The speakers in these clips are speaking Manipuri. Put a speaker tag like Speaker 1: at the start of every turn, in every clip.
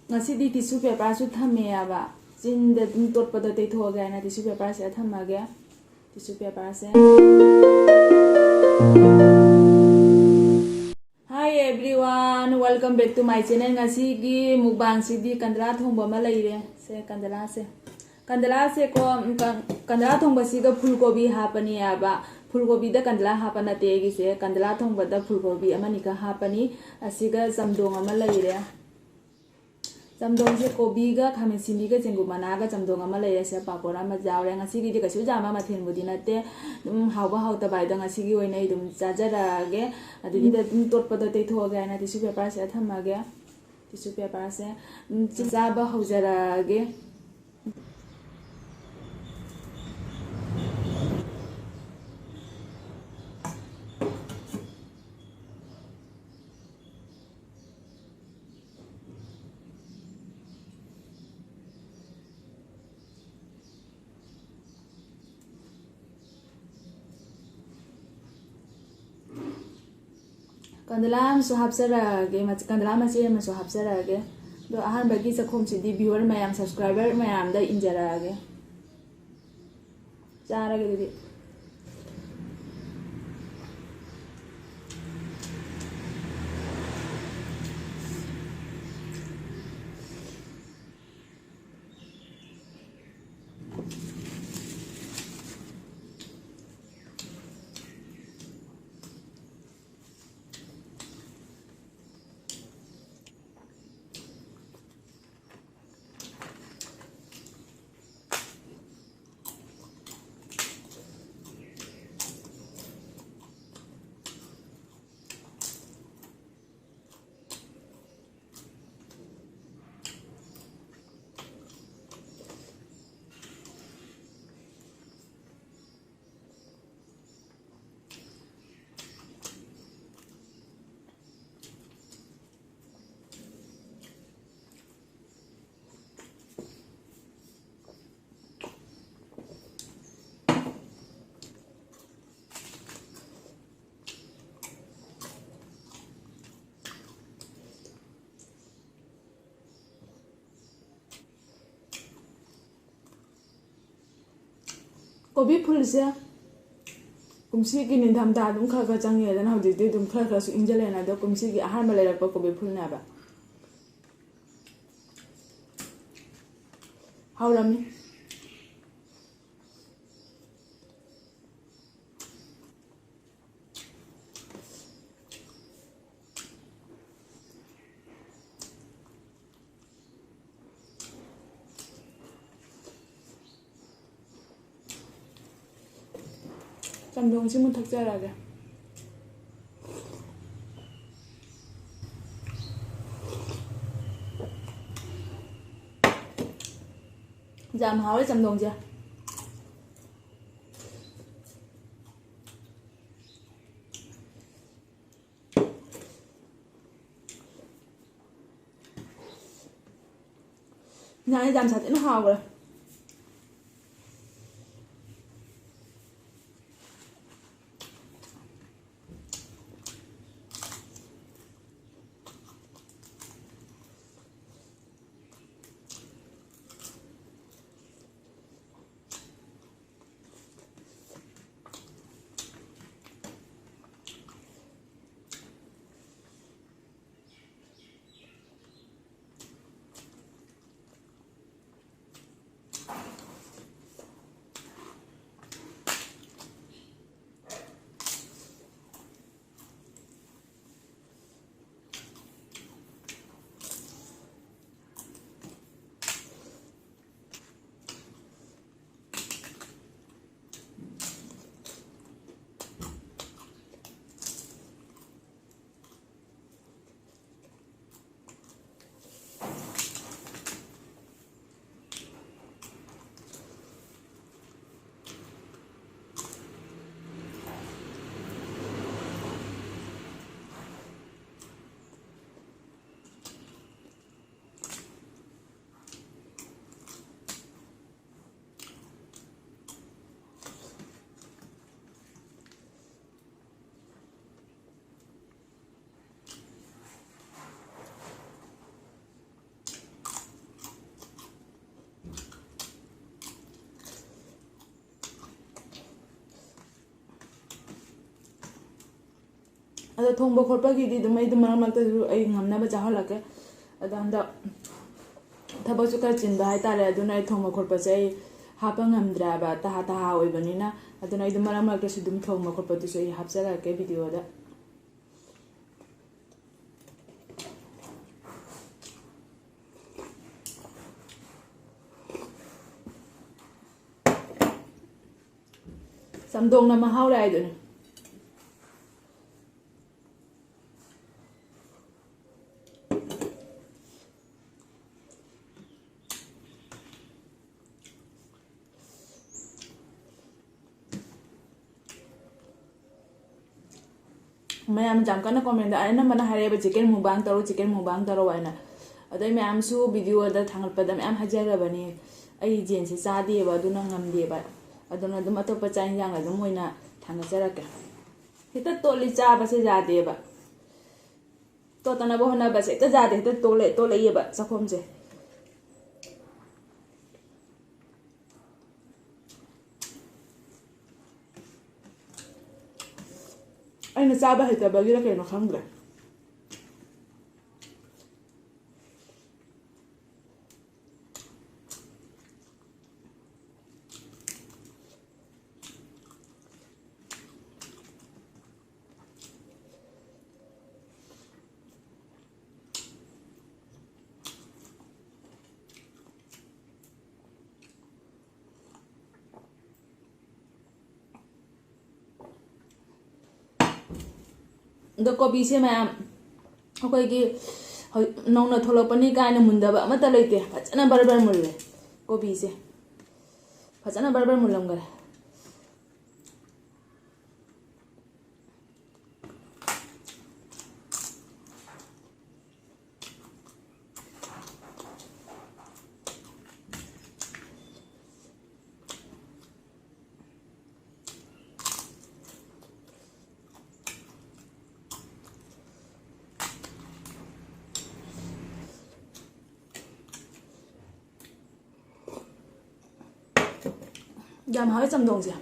Speaker 1: ngasi di tissue paper su thame ya ba chin da dum tot pa da te tho ga na tissue paper se thama ga tissue paper se. Hi everyone, welcome back to my channel. Ngasi gi mukbang si di kandala thongba ma lai re se kandala se ko kandala thongba si ga phulgobi hapani ya ba phulgobi da kandala hapana te gi se kandala thongba da phulgobi amani ka hapani asiga jamdong ama lai re jamdong se kobi ga khamin simi ga jenggu mana ga jamdong ama lai re se papora ma jawre ngasi gi ga su jama ma thin budi na te hawba hawta bai da ngasi gi oinai dum jajara ge adudi da tot pa da te tho ga na tissue paper se thama ge tissue paper se jaba hawjara ge. Kandalam su hapsara ge kandalam ase ma su hapsara ge do ahan bagi sakhom si di viewer mayam subscriber mayam da injara ge chara ge di kobi phul se kumsi gi nindam da dum kha chang ye na hodi dum kha su injale na da kumsi gi ahar ma le pa kobi phul na ba hawrami jamdong si mun thakjara ge jam hawe jamdong je nhai jam sa nó hào rồi ꯑꯗꯣ ꯊꯣꯡꯕ ꯈꯣꯠꯄꯒꯤꯗꯤ ꯑꯗꯨꯝ ꯑꯩ ꯑꯗꯨꯝ ꯃꯔꯛ ꯃꯔꯛꯇꯁꯨ ꯑꯩ ꯉꯝꯅꯕ ꯆꯥꯍꯜꯂꯛꯀꯦ ꯑꯗꯣ ꯍꯟꯗꯛ ꯊꯕꯛꯁꯨ ꯈꯔ ꯆꯤꯟꯕ ꯍꯥꯏꯇꯥꯔꯦ ꯑꯗꯨꯅ ꯑꯩ ꯊꯣꯡꯕ ꯈꯣꯠꯄꯁꯦ ꯑꯩ ꯍꯥꯞꯄ ꯉꯝꯗ꯭ꯔꯦꯕ ꯇꯍꯥ ꯑꯣꯏꯕꯅꯤꯅ ꯑꯗꯨꯅ ꯑꯩ ꯑꯗꯨꯝ ꯃꯔꯛ ꯃꯔꯛꯇꯁꯨ ꯑꯗꯨꯝ ꯊꯣꯡꯕ ꯈꯣꯠꯄꯗꯨꯁꯨ ꯑꯩ ꯍꯥꯞꯆꯔꯛꯀꯦ ꯚꯤꯗꯤꯑꯣꯗ ꯆꯝꯊꯣꯡꯅ ꯃꯍꯥꯎ ꯂꯥꯛꯏꯗꯨꯅꯤ ꯃꯌꯥꯝ ꯌꯥꯝ ꯀꯟꯅ ꯀꯣꯃꯦꯟꯗ ꯑꯅꯝꯕꯅ ꯍꯥꯏꯔꯛꯑꯦꯕ ꯆꯤꯛꯀꯟ ꯃꯨꯛꯕꯥꯡ ꯇꯧꯔꯣ ꯍꯥꯏꯅ ꯑꯗꯩ ꯃꯌꯥꯝꯁꯨ ꯚꯤꯗꯤꯑꯣꯗ ꯊꯥꯡꯒꯠꯄꯗ ꯃꯌꯥꯝ ꯍꯥꯏꯖꯔꯕꯅꯤ ꯑꯩ ꯖꯦꯟꯁꯦ ꯆꯥꯗꯦꯕ ꯑꯗꯨꯅ ꯉꯝꯗꯦꯕ ꯑꯗꯨꯅ ꯑꯗꯨꯝ ꯑꯇꯣꯞꯄ ꯆꯥꯛ ꯏꯟꯁꯥꯡ ꯑꯗꯨꯝ ꯑꯣꯏꯅ ꯊꯥꯡꯒꯠꯆꯔꯛꯀꯦ ꯍꯦꯛꯇ ꯇꯣꯠꯂꯤ ꯆꯥꯕꯁꯦ ꯌꯥꯗꯦꯕ ꯇꯣꯠꯇꯅꯕ ꯍꯣꯠꯅꯕꯁꯦ ꯍꯦꯛꯇ ꯌꯥꯗꯦ ꯍꯦꯛꯇ ꯇꯣꯠꯂꯛꯏꯑꯕ ꯆꯥꯛꯈꯣꯝꯁꯦ ꯑꯩꯅ ꯆꯥꯕ ꯍꯩꯇꯕꯒꯤꯔ ꯀꯩꯅꯣ ꯈꯪꯗ꯭ꯔꯦ ꯑꯗꯣ ꯀꯣꯕꯤꯁꯦ ꯃꯌꯥꯝ ꯑꯩꯈꯣꯏꯒꯤ ꯅꯧꯅ ꯊꯣꯛꯂꯛꯄꯅꯤ ꯀꯥꯏꯅ ꯃꯨꯟꯗꯕ ꯑꯃꯠꯇ ꯂꯩꯇꯦ ꯐꯖꯅ ꯕꯔꯕꯔ ꯃꯨꯜꯂꯦ ꯀꯣꯕꯤꯁꯦ ꯐꯖꯅ ꯕꯔꯕꯔ ꯃꯨꯜꯂꯝꯈꯔꯦ ꯌꯥꯝ ꯍꯥꯎꯋꯦ ꯆꯝꯊꯣꯡꯁꯦ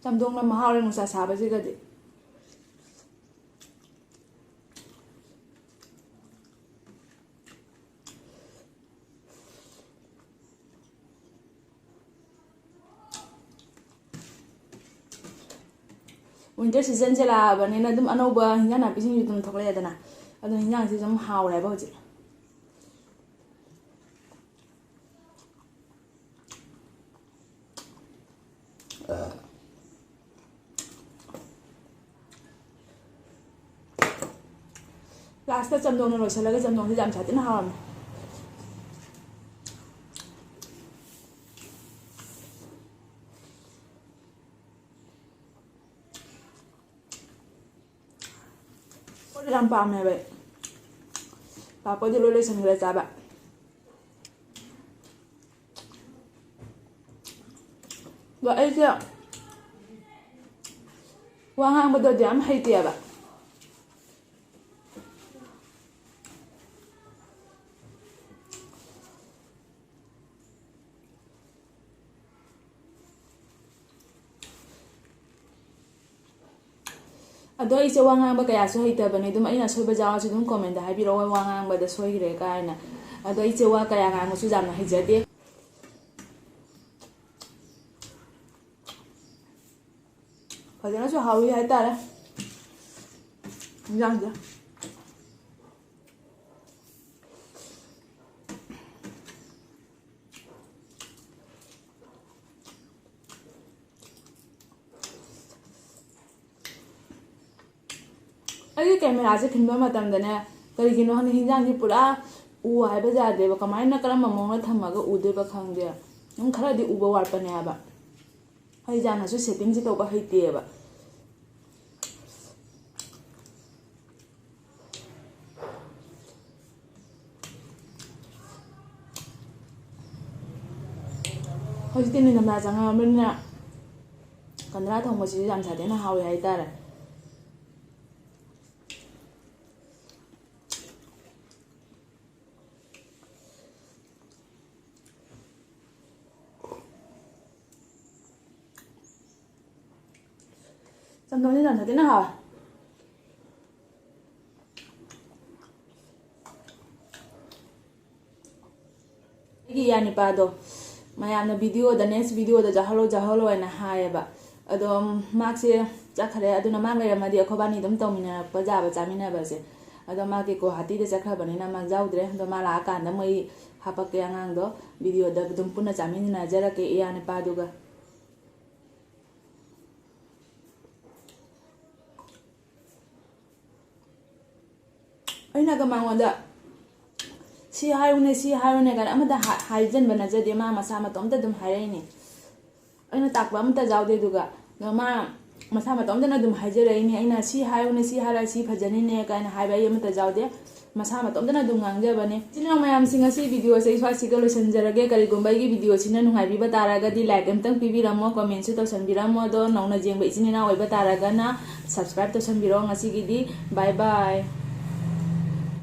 Speaker 1: ꯆꯝꯊꯣꯡꯅ ꯃꯍꯥꯎꯔꯦ ꯅꯨꯡꯁꯥ ꯁꯥꯕꯁꯤꯒꯗꯤ ꯋꯤꯟꯇꯔ ꯁꯤꯖꯟꯁꯦ ꯂꯥꯛꯑꯕꯅꯤꯅ ꯑꯗꯨꯝ ꯑꯅꯧꯕ ꯍꯤꯟꯖꯥꯡ ꯅꯥꯄꯤꯁꯤꯡꯁꯨ ꯑꯗꯨꯝ ꯊꯣꯛꯂꯛꯑꯦꯗꯅ ꯑꯗꯨ ꯍꯤꯟꯖꯥꯡꯁꯤ ꯑꯗꯨꯝ ꯍꯥꯎꯔꯦꯕ ꯍꯧꯖꯤꯛ ꯂꯥꯁꯇ ꯆꯝꯊꯣꯡꯅ ꯂꯣꯏꯁꯤꯜꯂꯒ ꯆꯝꯊꯣꯡꯁꯦ ꯌꯥꯝ ꯁꯥꯊꯤꯅ ꯍꯥꯎꯔꯝꯃꯦ ꯌꯥꯝ ꯄꯥꯝꯃꯦꯕ ꯄꯥꯄꯣꯗꯤ ꯂꯣꯏ ꯂꯣꯏꯁꯤꯟꯈ꯭ꯔꯦ ꯆꯥꯕ ꯑꯗꯣ ꯑꯩꯁꯦ ꯋꯥ ꯉꯥꯡꯕꯗꯣ ꯌꯥꯝ ꯍꯩꯇꯦꯕ ꯑꯗꯣ ꯑꯩꯁꯦ ꯋꯥ ꯉꯥꯡꯕ ꯀꯌꯥꯁꯨ ꯍꯩꯇꯕꯅꯤ ꯑꯗꯨꯝ ꯑꯩꯅ ꯑꯁꯣꯏꯕ ꯌꯥꯎꯔꯁꯨ ꯑꯗꯨꯝ ꯀꯣꯃꯦꯟꯗ ꯍꯥꯏꯕꯤꯔꯛꯑꯣ ꯋꯥ ꯉꯥꯡꯕꯗ ꯁꯣꯏꯈ꯭ꯔꯦ ꯀꯥꯏꯅ ꯑꯗꯣ ꯑꯩꯁꯦ ꯋꯥ ꯀꯌꯥ ꯉꯥꯡꯕꯁꯨ ꯌꯥꯝꯅ ꯍꯩꯖꯗꯦ ꯐꯖꯅꯁꯨ ꯍꯥꯎꯋꯤ ꯍꯥꯏꯇꯥꯔꯦ ꯏꯟꯖꯥꯡꯁꯦ ꯑꯩꯒꯤ ꯀꯦꯃꯦꯔꯥꯁꯦ ꯈꯤꯟꯕ ꯃꯇꯝꯗꯅꯦ ꯀꯔꯤꯒꯤꯅꯣ ꯈꯪꯗꯦ ꯍꯤꯟꯖꯥꯡꯁꯦ ꯄꯨꯔꯥ ꯎ ꯍꯥꯏꯕ ꯌꯥꯗꯦꯕ ꯀꯃꯥꯏꯅ ꯀꯔꯝꯕ ꯃꯑꯣꯡꯗ ꯊꯝꯃꯒ ꯎꯗꯣꯏꯕ ꯈꯪꯗꯦ ꯈꯔꯗꯤ ꯎꯕ ꯋꯥꯠꯄꯅꯦ ꯍꯥꯏꯕ ꯑꯩ ꯌꯥꯝꯅꯁꯨ ꯁꯦꯠꯇꯤꯡꯁꯦ ꯇꯧꯕ ꯍꯩꯇꯦꯕ ꯍꯧꯖꯤꯛꯇꯤ ꯅꯤꯡꯊꯝꯊꯥ ꯆꯪꯉꯛꯑꯕꯅꯤꯅ ꯀꯟꯗ꯭ꯔꯥ ꯊꯣꯡꯕꯁꯤꯁꯨ ꯌꯥꯝ ꯁꯥꯊꯤꯅ ꯍꯥꯎꯋꯦ ꯍꯥꯏꯇꯥꯔꯦ ꯆꯝꯊꯣꯡꯁꯤ ꯌꯥꯝ ꯁꯥꯊꯤꯅ ꯍꯥꯎꯋꯦ ꯑꯩꯒꯤ ꯏꯌꯥꯅꯨꯄꯥꯗꯣ ꯃꯌꯥꯝꯅ ꯚꯤꯗꯤꯑꯣꯗ ꯅꯦꯛꯁ ꯚꯤꯗꯤꯑꯣꯗ ꯆꯥꯍꯜꯂꯣ ꯍꯥꯏꯅ ꯍꯥꯏꯌꯦꯕ ꯑꯗꯣ ꯃꯥꯛꯁꯦ ꯆꯠꯈ꯭ꯔꯦ ꯑꯗꯨꯅ ꯃꯥ ꯂꯩꯔꯝꯃꯗꯤ ꯑꯩꯈꯣꯏꯕꯥꯅꯤ ꯑꯗꯨꯝ ꯇꯧꯃꯤꯟꯅꯔꯛꯄ ꯌꯥꯕ ꯆꯥꯃꯤꯟꯅꯕꯁꯦ ꯑꯗꯣ ꯃꯥꯗꯤ ꯒꯨꯋꯥꯍꯥꯇꯤꯗ ꯆꯠꯈ꯭ꯔꯕꯅꯤꯅ ꯃꯥ ꯌꯥꯎꯗ꯭ꯔꯦ ꯑꯗꯣ ꯃꯥ ꯂꯥꯛꯑꯀꯥꯟꯗ ꯃꯣꯏ ꯍꯥꯄꯛꯀꯦ ꯑꯉꯥꯡꯗꯣ ꯚꯤꯗꯤꯑꯣꯗ ꯑꯗꯨꯝ ꯄꯨꯟꯅ ꯆꯥꯃꯤꯟꯅꯖꯔꯛꯀꯦ ꯏꯌꯥꯅꯨꯄꯥꯗꯨꯒ ꯑꯩꯅꯒ ꯃꯉꯣꯟꯗ ꯁꯤ ꯍꯥꯏꯔꯨꯅꯦ ꯀꯥꯏꯅ ꯑꯃꯇ ꯍꯥꯏꯖꯟꯕ ꯅꯠꯆꯗꯦ ꯃꯥ ꯃꯁꯥ ꯃꯇꯣꯝꯇ ꯑꯗꯨꯝ ꯍꯥꯏꯔꯛꯏꯅꯦ ꯑꯩꯅ ꯇꯥꯛꯄ ꯑꯃꯇ ꯌꯥꯎꯗꯦ ꯑꯗꯨꯒ ꯃꯥ ꯃꯁꯥ ꯃꯇꯣꯝꯇꯅ ꯑꯗꯨꯝ ꯍꯥꯏꯖꯔꯛꯏꯅꯦ ꯑꯩꯅ ꯁꯤ ꯍꯥꯏꯔꯨꯅꯦ ꯁꯤ ꯍꯥꯏꯔ ꯁꯤ ꯐꯖꯅꯤꯅꯦ ꯀꯥꯏꯅ ꯍꯥꯏꯕ ꯑꯩ ꯑꯃꯇ ꯌꯥꯎꯗꯦ ꯃꯁꯥ ꯃꯇꯣꯝꯇꯅ ꯑꯗꯨꯝ ꯉꯥꯡꯖꯕꯅꯦ ꯏꯆꯤꯟ ꯏꯅꯥꯎ ꯃꯌꯥꯝꯁꯤꯡ ꯑꯁꯤ ꯚꯤꯗꯤꯑꯣꯁꯦ ꯁ꯭ꯋꯥꯏꯁꯤꯒ ꯂꯣꯏꯁꯤꯟꯖꯔꯒꯦ ꯀꯔꯤꯒꯨꯝꯕ ꯑꯩꯒꯤ ꯚꯤꯗꯤꯑꯣꯁꯤꯅ ꯅꯨꯡꯉꯥꯏꯕꯤꯕ ꯇꯥꯔꯒꯗꯤ ꯂꯥꯏꯛ ꯑꯃꯇꯪ ꯄꯤꯕꯤꯔꯝꯃꯣ ꯀꯣꯃꯦꯟꯁꯨ ꯇꯧꯁꯟꯕꯤꯔꯝꯃꯣ ꯑꯗꯣ ꯅꯧꯅ ꯌꯦꯡꯕ ꯏꯆꯤꯟ ꯏꯅꯥꯎ ꯑꯣꯏꯕ ꯇꯥꯔꯒꯅ ꯁꯕꯁꯀ꯭ꯔꯥꯏꯕ ꯇꯧꯁꯟꯕꯤꯔꯣ ꯉꯁꯤꯒꯤꯗꯤ ꯕꯥꯏ ꯕꯥꯏ